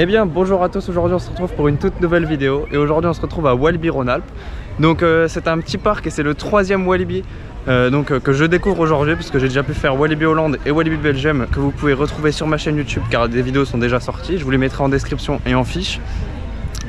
Eh bien bonjour à tous, aujourd'hui on se retrouve pour une toute nouvelle vidéo et aujourd'hui on se retrouve à Walibi Rhône-Alpes. Donc c'est un petit parc et c'est le troisième Walibi que je découvre aujourd'hui puisque j'ai déjà pu faire Walibi Hollande et Walibi Belgium que vous pouvez retrouver sur ma chaîne YouTube car des vidéos sont déjà sorties, je vous les mettrai en description et en fiche.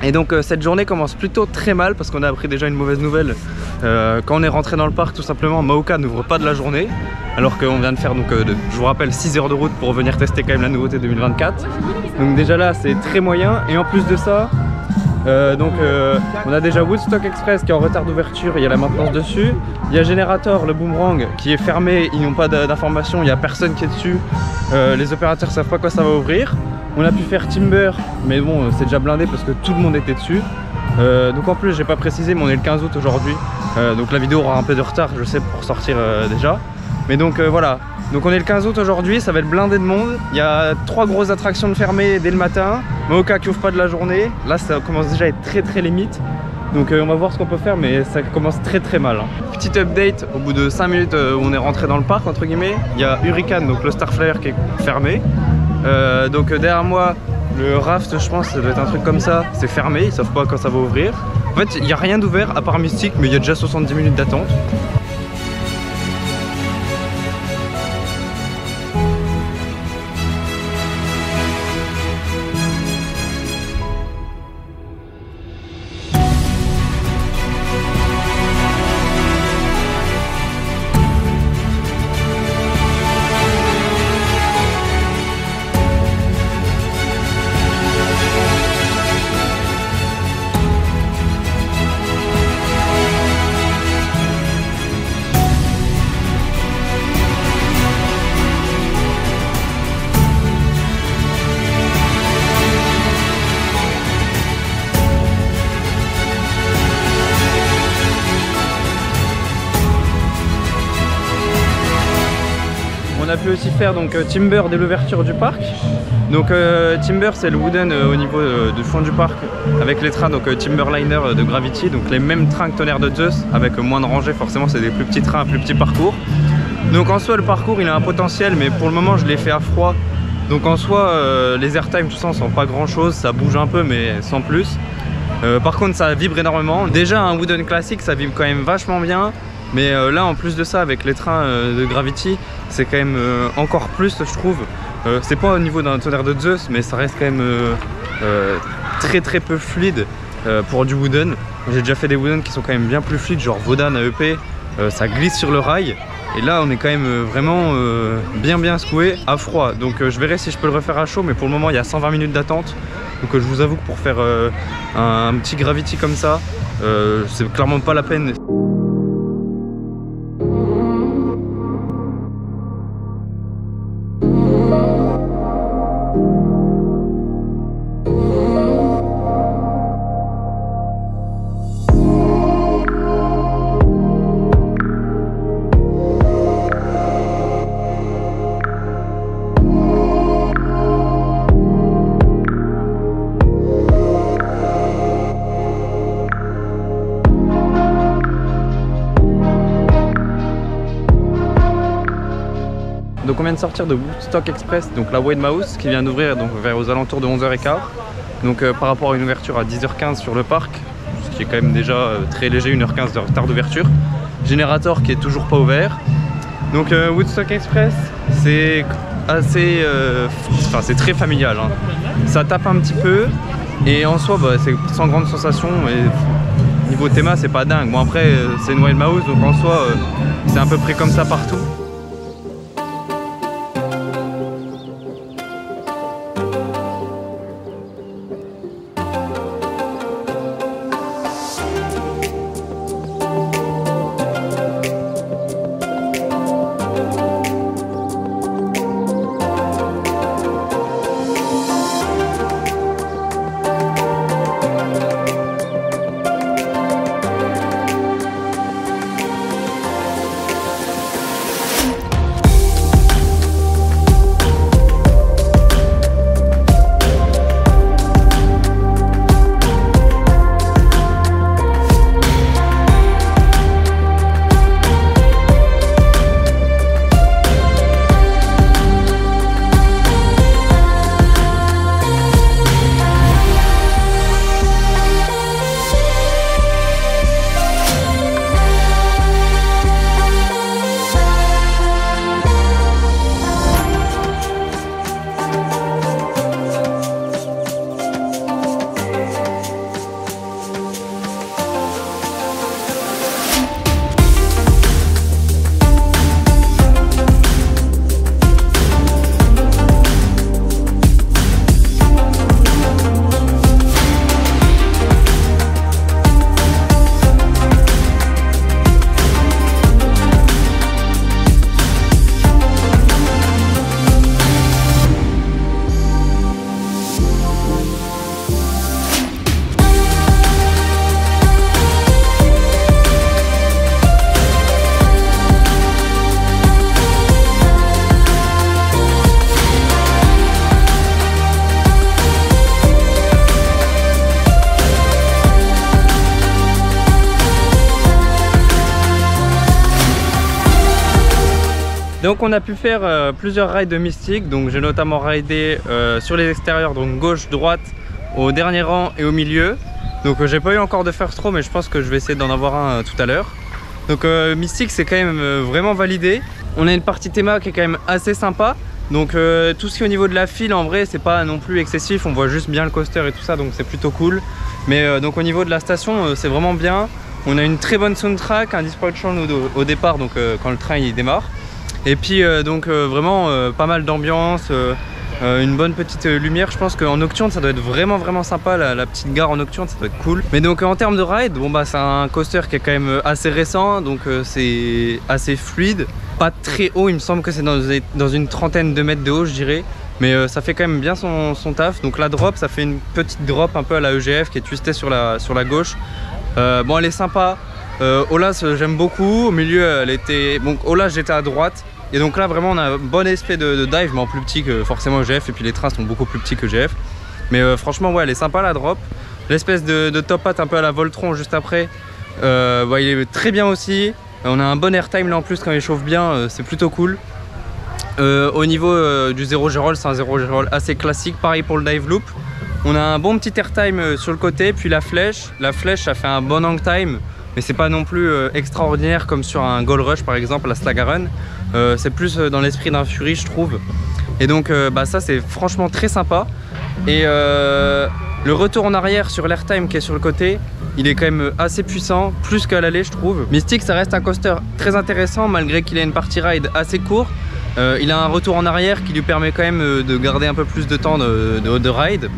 Et donc cette journée commence plutôt très mal parce qu'on a appris déjà une mauvaise nouvelle. Quand on est rentré dans le parc, tout simplement Maoka n'ouvre pas de la journée alors qu'on vient de faire je vous rappelle 6 heures de route pour venir tester quand même la nouveauté 2024. Donc déjà là c'est très moyen et en plus de ça on a déjà Woodstock Express qui est en retard d'ouverture, il y a la maintenance dessus. Il y a Generator, le boomerang qui est fermé, ils n'ont pas d'informations, il n'y a personne qui est dessus. Les opérateurs savent pas quand ça va ouvrir. On a pu faire Timber, mais bon c'est déjà blindé parce que tout le monde était dessus. Donc en plus j'ai pas précisé mais on est le 15 août aujourd'hui. Donc la vidéo aura un peu de retard je sais pour sortir déjà. Mais donc voilà, donc on est le 15 août aujourd'hui, ça va être blindé de monde. Il y a 3 grosses attractions de fermées dès le matin. Maoka qui ouvre pas de la journée. Là ça commence déjà à être très limite. Donc on va voir ce qu'on peut faire mais ça commence très mal. Petite update, au bout de 5 minutes où on est rentré dans le parc entre guillemets. Il y a Hurricane, donc le Starflyer qui est fermé. Donc derrière moi, le raft je pense ça doit être un truc comme ça. C'est fermé, ils savent pas quand ça va ouvrir. En fait il n'y a rien d'ouvert à part Mystique mais il y a déjà 70 minutes d'attente. On a pu aussi faire Timber dès l'ouverture du parc. Donc Timber c'est le wooden au niveau du fond du parc avec les trains Timberliner de Gravity, donc les mêmes trains que Tonnerre de Zeus avec moins de rangées, forcément c'est des plus petits trains, plus petits parcours. Donc en soi le parcours il a un potentiel mais pour le moment je l'ai fait à froid. Donc en soi les airtime tout ça on sent pas grand chose, ça bouge un peu mais sans plus. Par contre ça vibre énormément. Déjà un wooden classique ça vibre quand même vachement bien. Mais là en plus de ça avec les trains de Gravity c'est quand même encore plus je trouve. C'est pas au niveau d'un Tonnerre de Zeus mais ça reste quand même très peu fluide pour du wooden. J'ai déjà fait des wooden qui sont quand même bien plus fluides, genre Vodan AEP, ça glisse sur le rail. Et là on est quand même vraiment bien secoué à froid. Donc je verrai si je peux le refaire à chaud mais pour le moment il y a 120 minutes d'attente. Donc je vous avoue que pour faire un petit Gravity comme ça c'est clairement pas la peine. Donc on vient de sortir de Woodstock Express, donc la White Mouse qui vient d'ouvrir vers aux alentours de 11h15. Donc par rapport à une ouverture à 10h15 sur le parc, ce qui est quand même déjà très léger, 1h15 de retard d'ouverture. Generator qui est toujours pas ouvert. Donc Woodstock Express c'est assez, c'est très familial. Hein. Ça tape un petit peu et en soi c'est sans grande sensation. Et niveau théma c'est pas dingue. Bon après c'est une White Mouse donc en soi c'est à peu près comme ça partout. Donc on a pu faire plusieurs rides de Mystique. Donc j'ai notamment ridé sur les extérieurs, donc gauche, droite, au dernier rang et au milieu. Donc j'ai pas eu encore de first row, mais je pense que je vais essayer d'en avoir un tout à l'heure. Donc Mystique c'est quand même vraiment validé. On a une partie théma qui est quand même assez sympa. Donc tout ce qui est au niveau de la file, en vrai c'est pas non plus excessif, on voit juste bien le coaster et tout ça, donc c'est plutôt cool. Mais donc au niveau de la station c'est vraiment bien. On a une très bonne soundtrack, un display channel au départ, donc quand le train il démarre. Et puis donc vraiment pas mal d'ambiance, une bonne petite lumière. Je pense qu'en nocturne ça doit être vraiment sympa, la petite gare en nocturne, ça doit être cool. Mais donc en termes de ride, bon bah c'est un coaster qui est quand même assez récent, donc c'est assez fluide. Pas très haut, il me semble que c'est dans une trentaine de mètres de haut, je dirais. Mais ça fait quand même bien son taf. Donc la drop, ça fait une petite drop un peu à la EGF qui est twistée sur la gauche. Bon, elle est sympa. Olas, j'aime beaucoup. Au milieu, elle était... Bon, Olas, j'étais à droite. Et donc là, vraiment, on a un bon aspect de dive, mais en plus petit que forcément EGF. Et puis les trains sont beaucoup plus petits que EGF. Mais franchement, ouais, elle est sympa la drop. L'espèce de top hat un peu à la Voltron juste après, ouais, il est très bien aussi. On a un bon airtime là en plus quand il chauffe bien, c'est plutôt cool. Au niveau du 0 G-roll, c'est un 0 G-roll assez classique, pareil pour le dive loop. On a un bon petit airtime sur le côté, puis la flèche ça fait un bon hang time, mais c'est pas non plus extraordinaire comme sur un Gold Rush par exemple, la Slagaron. C'est plus dans l'esprit d'un Fury je trouve. Et donc bah, ça c'est franchement très sympa. Et le retour en arrière sur l'airtime qui est sur le côté, il est quand même assez puissant, plus qu'à l'aller je trouve. Mystique ça reste un coaster très intéressant malgré qu'il ait une partie ride assez courte. Il a un retour en arrière qui lui permet quand même de garder un peu plus de temps de ride.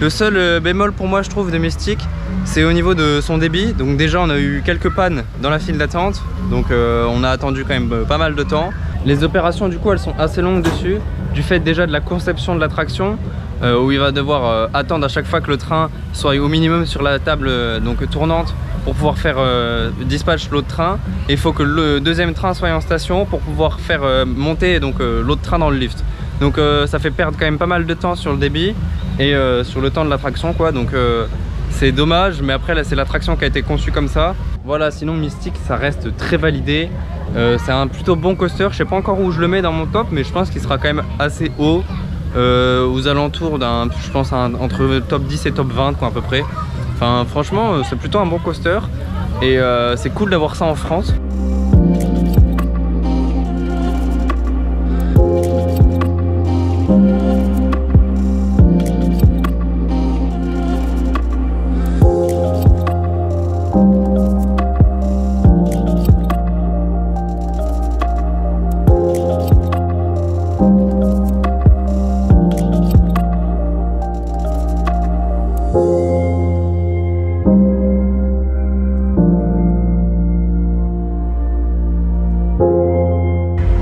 Le seul bémol pour moi je trouve de Mystique, c'est au niveau de son débit. Donc déjà on a eu quelques pannes dans la file d'attente, donc on a attendu quand même pas mal de temps. Les opérations du coup elles sont assez longues dessus, du fait déjà de la conception de l'attraction. Où il va devoir attendre à chaque fois que le train soit au minimum sur la table donc tournante pour pouvoir faire dispatch l'autre train. Et il faut que le deuxième train soit en station pour pouvoir faire monter donc l'autre train dans le lift. Donc ça fait perdre quand même pas mal de temps sur le débit et sur le temps de l'attraction quoi. Donc c'est dommage, mais après là c'est l'attraction qui a été conçue comme ça. Voilà, sinon Mystique ça reste très validé. C'est un plutôt bon coaster, je sais pas encore où je le mets dans mon top, mais je pense qu'il sera quand même assez haut. Aux alentours d'un, je pense entre top 10 et top 20 quoi à peu près. Enfin franchement c'est plutôt un bon coaster et c'est cool d'avoir ça en France.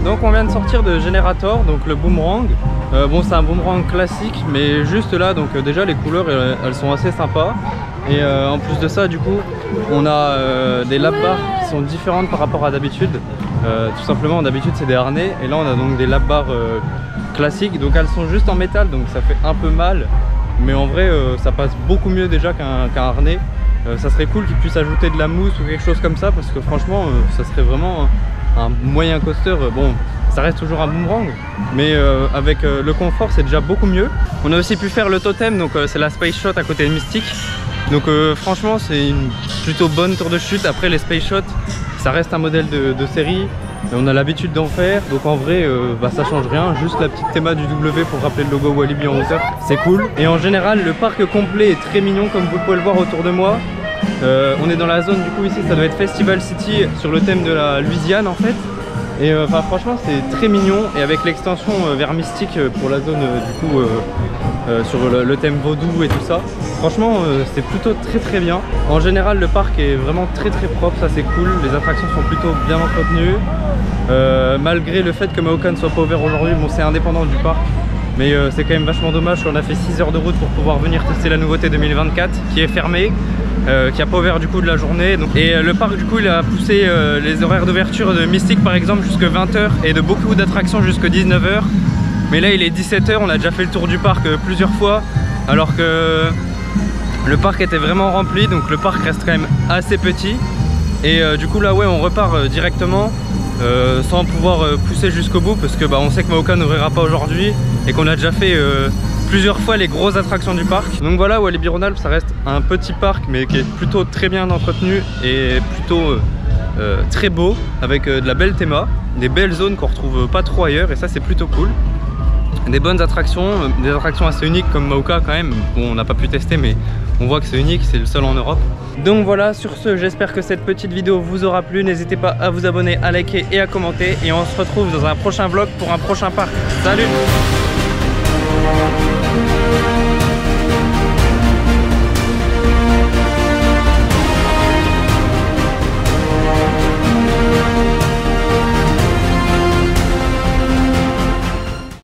Donc on vient de sortir de Generator, donc le boomerang. Bon c'est un boomerang classique, mais juste là donc déjà les couleurs elles sont assez sympas. Et en plus de ça du coup on a des lap bars qui sont différentes par rapport à d'habitude. Tout simplement d'habitude c'est des harnais et là on a donc des lap bars classiques. Donc elles sont juste en métal donc ça fait un peu mal. Mais en vrai ça passe beaucoup mieux déjà qu'un harnais. Ça serait cool qu'ils puissent ajouter de la mousse ou quelque chose comme ça parce que franchement ça serait vraiment un moyen coaster. Bon ça reste toujours un boomerang mais avec le confort c'est déjà beaucoup mieux. On a aussi pu faire le totem, donc c'est la Space Shot à côté de Mystique. Donc franchement c'est une plutôt bonne tour de chute. Après les Space Shots ça reste un modèle de série, on a l'habitude d'en faire, donc en vrai bah, ça change rien, juste la petite théma du W pour rappeler le logo Walibi en hauteur, c'est cool. Et en général le parc complet est très mignon comme vous pouvez le voir autour de moi. On est dans la zone du coup ici, ça doit être Festival City sur le thème de la Louisiane en fait. Et enfin franchement c'est très mignon, et avec l'extension vers Mystique pour la zone du coup sur le thème vaudou et tout ça, franchement c'est plutôt très bien. En général le parc est vraiment très propre, ça c'est cool, les attractions sont plutôt bien entretenues. Malgré le fait que Mahoka ne soit pas ouvert aujourd'hui, bon c'est indépendant du parc, mais c'est quand même vachement dommage qu'on a fait 6 heures de route pour pouvoir venir tester la nouveauté 2024 qui est fermée. Qui a pas ouvert du coup de la journée. Donc, et le parc du coup il a poussé les horaires d'ouverture de Mystique par exemple jusque 20 h et de beaucoup d'attractions jusque 19 h. Mais là il est 17 h, on a déjà fait le tour du parc plusieurs fois alors que le parc était vraiment rempli, donc le parc reste quand même assez petit. Et du coup là ouais on repart directement. sans pouvoir pousser jusqu'au bout parce que on sait que Maoka n'ouvrira pas aujourd'hui et qu'on a déjà fait plusieurs fois les grosses attractions du parc. Donc voilà, Walibi Rhône-Alpes ça reste un petit parc mais qui est plutôt très bien entretenu et plutôt très beau avec de la belle théma, des belles zones qu'on retrouve pas trop ailleurs et ça c'est plutôt cool. Des bonnes attractions, des attractions assez uniques comme Maoka quand même. Bon, on n'a pas pu tester mais on voit que c'est unique, c'est le seul en Europe. Donc voilà, sur ce, j'espère que cette petite vidéo vous aura plu. N'hésitez pas à vous abonner, à liker et à commenter. Et on se retrouve dans un prochain vlog pour un prochain parc. Salut!